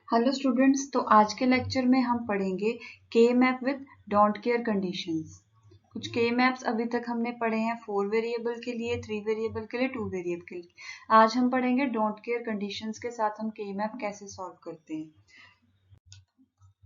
Hello students, तो आज के लेक्चर में हम पढ़ेंगे के map with don't care conditions. कुछ के मैप्स अभी तक हमने पढ़े हैं 4 वेरिएबल के लिए, 3 वेरिएबल के लिए, 2 वेरिएबल के लिए। आज हम पढ़ेंगे डोंट केयर कंडीशंस के साथ हम के मैप कैसे सॉल्व करते हैं।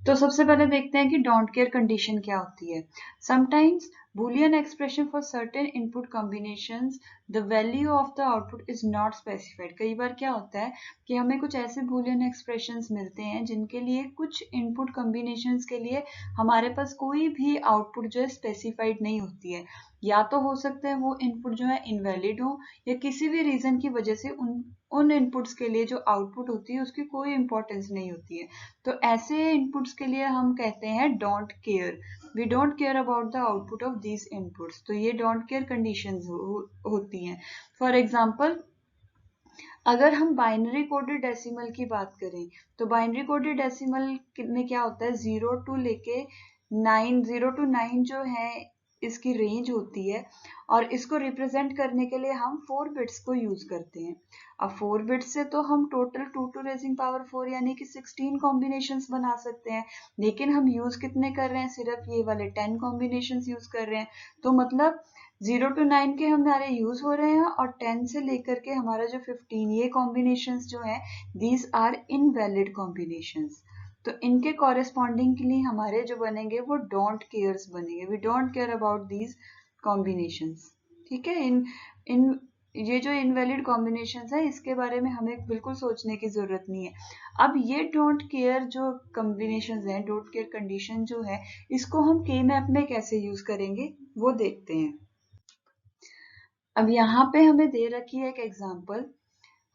तो सबसे पहले देखते हैं कि डोंट केयर कंडीशन क्या होती है। Sometimes Boolean expression for certain input combinations the value of the output is not specified. कई बार क्या होता है कि हमें कुछ ऐसे बूलियन एक्सप्रेशंस मिलते हैं जिनके लिए कुछ इनपुट कॉम्बिनेशंस के लिए हमारे पास कोई भी आउटपुट जो है स्पेसिफाइड नहीं होती है। या तो हो सकता है वो इनपुट जो है इनवैलिड हो, या किसी भी रीजन की वजह से उन इनपुट्स के लिए जो आउटपुट होती है उसकी कोई इंपॉर्टेंस नहीं होती है। तो ऐसे इनपुट्स के लिए हम कहते हैं don't care. We don't care about the output of these inputs. तो ये डोंट केयर कंडीशंस होती हैं। फॉर एग्जांपल, अगर हम बाइनरी कोडेड डेसिमल की बात करें तो बाइनरी कोडेड डेसिमल में क्या होता है, 0 टू 9 जो है इसकी रेंज होती है, और इसको रिप्रेजेंट करने के लिए हम 4 बिट्स को यूज करते हैं। अब 4 बिट्स से तो हम टोटल 2 टू रेजिंग पावर 4 यानी कि 16 कॉम्बिनेशंस बना सकते हैं, लेकिन हम यूज कितने कर रहे हैं, सिर्फ ये वाले 10 कॉम्बिनेशंस यूज कर रहे हैं। तो मतलब 0 टू 9 के हमारे यूज हो रहे हैं, और 10 से लेकर के हमारा जो 15 ये कॉम्बिनेशंस जो है दीज आर इनवैलिड कॉम्बिनेशंस। तो इनके कॉरेस्पॉन्डिंगली हमारे जो बनेंगे वो डोंट केयर्स बनेंगे। We don't care about these combinations. ठीक है। इन इन ये जो इनवैलिड कॉम्बिनेशंस है इसके बारे में हमें बिल्कुल सोचने की जरूरत नहीं है। अब ये डोंट केयर जो कॉम्बिनेशंस हैं, डोंट केयर कंडीशन जो है, इसको हम के मैप में कैसे यूज करेंगे वो देखते हैं। अब यहाँ पे हमें दे रखी है एक एग्जांपल।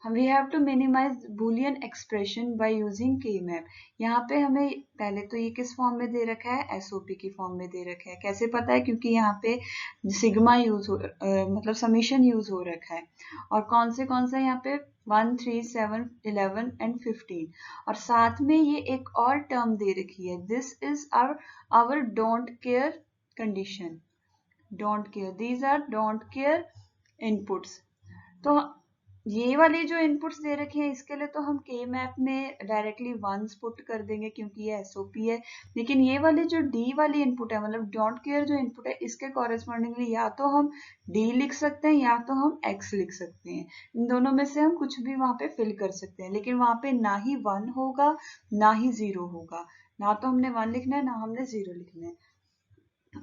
हम we have to minimize Boolean expression by using K map. यहाँ पे हमें पहले तो ये किस फॉर्म में दे रखा है, एसओपी की फॉर्म में दे रखा है। कैसे पता है, क्योंकि यहाँ पे सिग्मा यूज हो मतलब समीशन यूज हो रखा है। और कौन से यहाँ पे 1, 3, 7, 11 एंड 15, और साथ में ये एक और टर्म दे रखी है, this is our don't care condition. Don't care, these are don't care inputs. तो ये वाले जो इनपुट्स दे रखे हैं इसके लिए तो हम के मैप में डायरेक्टली वंस पुट कर देंगे क्योंकि ये एसओपी है। लेकिन ये वाले जो डी वाली इनपुट है, मतलब डोंट केयर जो इनपुट है, इसके कॉरेस्पॉन्डिंगली या तो हम डी लिख सकते हैं या तो हम एक्स लिख सकते हैं। इन दोनों में से हम कुछ भी वहां पे फिल कर सकते हैं, लेकिन वहां पे ना ही 1 होगा ना ही 0 होगा। ना तो हमने 1 लिखना है ना हमने 0 लिखना है।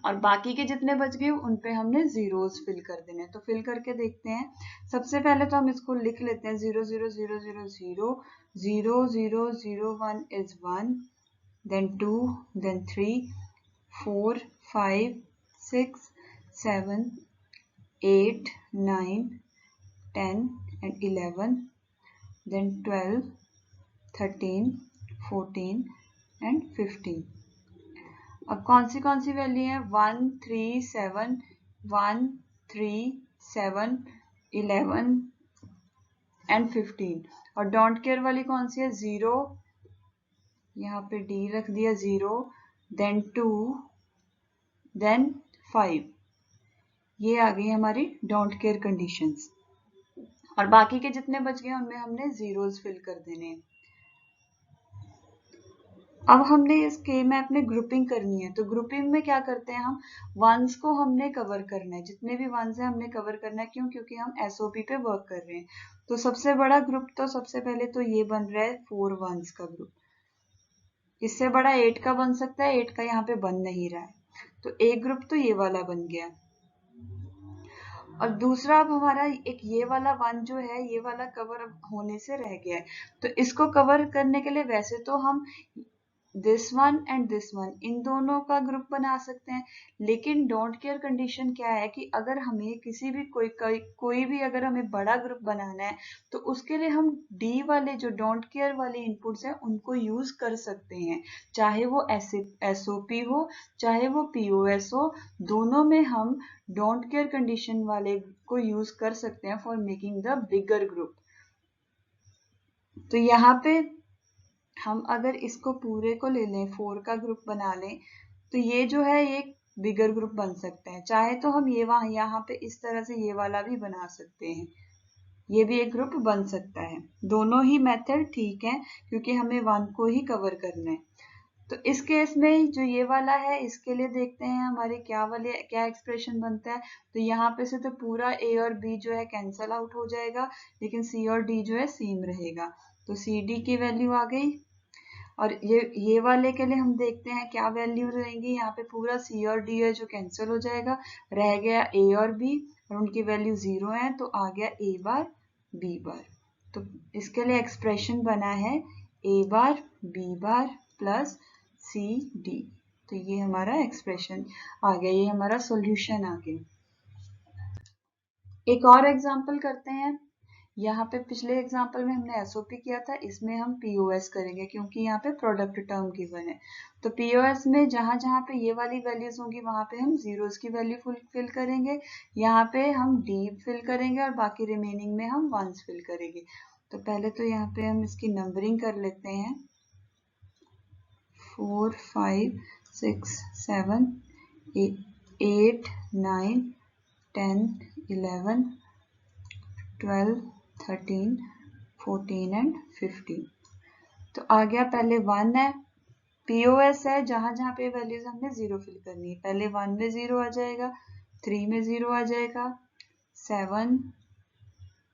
और बाकी के जितने बच गए उन पे हमने जीरोस फिल कर देने। तो फिल करके देखते हैं। सबसे पहले तो हम इसको लिख लेते हैं, 0 0 0 0 0 0 0 0 1 is 1, then 2, then 3, 4, 5, 6, 7, 8, 9, 10 and 11, then 12, 13, 14 and 15। अब कौन सी वैल्यू है, 1, 3, 7, 1, 3, 7, 11 एंड 15। और डोंट केयर वाली कौन सी है, 0, यहाँ पे डी रख दिया, 0, देन 2, देन 5। ये आ गई हमारी डोंट केयर कंडीशंस। और बाकी के जितने बच गए उनमें हमने जीरोस फिल कर देने हैं। अब हमने इस के मैप में ग्रुपिंग करनी है। तो ग्रुपिंग में क्या करते हैं, हम वंस को हमने कवर करना है, जितने भी वंस है हमने कवर करना है। क्यों? क्योंकि हम एसओपी पे वर्क कर रहे हैं। तो सबसे बड़ा ग्रुप तो सबसे पहले तो ये बन रहा है 4 वंस का ग्रुप। इससे बड़ा 8 का बन सकता है, 8 का यहाँ पे बन नहीं रहा है। तो एक ग्रुप तो ये वाला बन गया। और दूसरा अब हमारा एक ये वाला 1 जो है, ये वाला कवर होने से रह गया है। तो इसको कवर करने के लिए वैसे तो हम this one and this one in दोनों का ग्रुप बना सकते हैं, लेकिन डोंट केयर कंडीशन क्या है कि अगर हमें किसी भी कोई भी अगर हमें बड़ा ग्रुप बनाना है तो उसके लिए हम डी वाले जो डोंट केयर वाले इनपुट्स हैं उनको यूज कर सकते हैं। चाहे वो एसओपी हो चाहे वो पीओएस हो, दोनों में हम डोंट केयर कंडीशन वाले को यूज कर सकते हैं for making the bigger group. तो यहाँ पे हम अगर इसको पूरे को ले लें, 4 का ग्रुप बना लें, तो ये जो है एक बिगर ग्रुप बन सकता है। चाहे तो हम ये यहाँ पे इस तरह से ये वाला भी बना सकते हैं, ये भी एक ग्रुप बन सकता है। दोनों ही मेथड ठीक है क्योंकि हमें 1 को ही कवर करना है। तो इस केस में जो ये वाला है इसके लिए देखते हैं हमारे क्या एक्सप्रेशन बनता है। तो यहाँ पे से तो पूरा ए और बी जो है कैंसल आउट हो जाएगा, लेकिन सी और डी जो है सेम रहेगा। तो सी डी की वैल्यू आ गई। और ये वाले के लिए हम देखते हैं क्या वैल्यू रहेंगी। यहाँ पे पूरा सी और डी है जो कैंसिल हो जाएगा, रह गया ए और बी और उनकी वैल्यू 0 है, तो आ गया ए बार बी बार। तो इसके लिए एक्सप्रेशन बना है A bar B bar plus C D. तो ये हमारा एक्सप्रेशन आ गया, ये हमारा सॉल्यूशन आ गया। एक और एग्जांपल करते हैं। यहाँ पे पिछले एग्जांपल में हमने एसओपी किया था, इसमें हम पीओएस करेंगे क्योंकि यहाँ पे प्रोडक्ट टर्म गिवन है। तो पीओएस में जहां जहां पे ये वाली वैल्यूज होंगी वहां पे हम जीरोस की वैल्यू फिल करेंगे, यहाँ पे हम डी फिल करेंगे और बाकी रिमेनिंग में हम वंस फिल करेंगे। तो पहले तो यहाँ पे हम इसकी नंबरिंग कर लेते हैं। 4 5 6 7 8 9 10 11 12 13 14 एंड 15। तो आ गया, पहले 1 है, पीओएस है, जहां जहां पे वैल्यूज हमने 0 फिल करनी है। पहले 1 में 0 आ जाएगा, 3 में 0 आ जाएगा, 7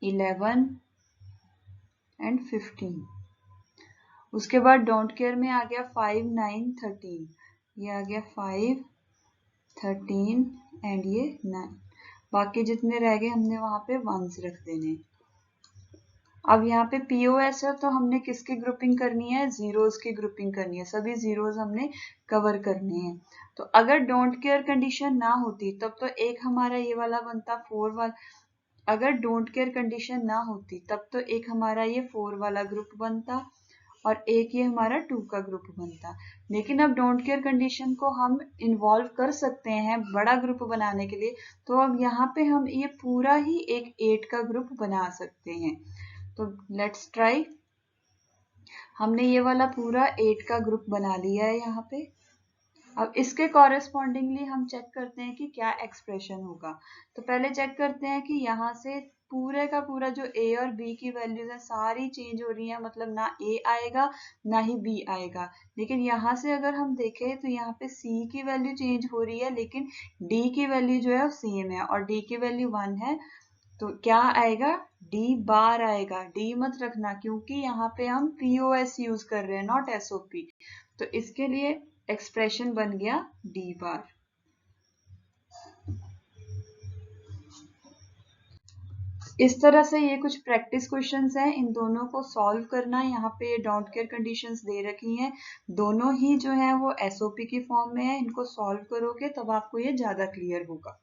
11 एंड 15। उसके बाद डोंट केयर में आ गया 5 9 13। ये आ गया 5 13 एंड ये 9। बाकी जितने रह गए हमने वहां पे वंस रख देने। अब यहाँ पे पीओएस है तो हमने किसकी ग्रुपिंग करनी है, जीरोस की ग्रुपिंग करनी है। सभी जीरोस हमने कवर करने हैं। तो अगर डोंट केयर कंडीशन ना होती तब तो एक हमारा ये वाला बनता 4 वाला। अगर डोंट केयर कंडीशन ना होती तब तो एक हमारा ये 4 वाला ग्रुप बनता और एक ये हमारा 2 का ग्रुप बनता। लेकिन अब डोंट केयर कंडीशन को हम इन्वॉल्व कर सकते हैं बड़ा ग्रुप बनाने के लिए, तो अब यहाँ पे हम ये पूरा ही एक 8 का ग्रुप बना सकते हैं। तो लेट्स ट्राई। हमने ये वाला पूरा 8 का ग्रुप बना लिया है यहाँ पे। अब इसके कॉरेस्पॉन्डिंगली हम चेक करते हैं कि क्या एक्सप्रेशन होगा। तो पहले चेक करते हैं कि यहाँ से पूरे का पूरा जो ए और बी की वैल्यूज है सारी चेंज हो रही है, मतलब ना ए आएगा ना ही बी आएगा। लेकिन यहाँ से अगर हम देखें तो यहाँ पे सी की वैल्यू चेंज हो रही है, लेकिन डी की वैल्यू जो है वो सेम है और डी की वैल्यू 1 है। तो क्या आएगा, डी बार आएगा। डी मत रखना क्योंकि यहाँ पे हम पीओएस यूज कर रहे हैं, नॉट एसओपी। तो इसके लिए एक्सप्रेशन बन गया डी बार। इस तरह से ये कुछ प्रैक्टिस क्वेश्चंस हैं, इन दोनों को सॉल्व करना। यहाँ पे ये डोंट केयर कंडीशंस दे रखी हैं, दोनों ही जो है वो एसओपी की फॉर्म में है। इनको सॉल्व करोगे तब आपको ये ज्यादा क्लियर होगा।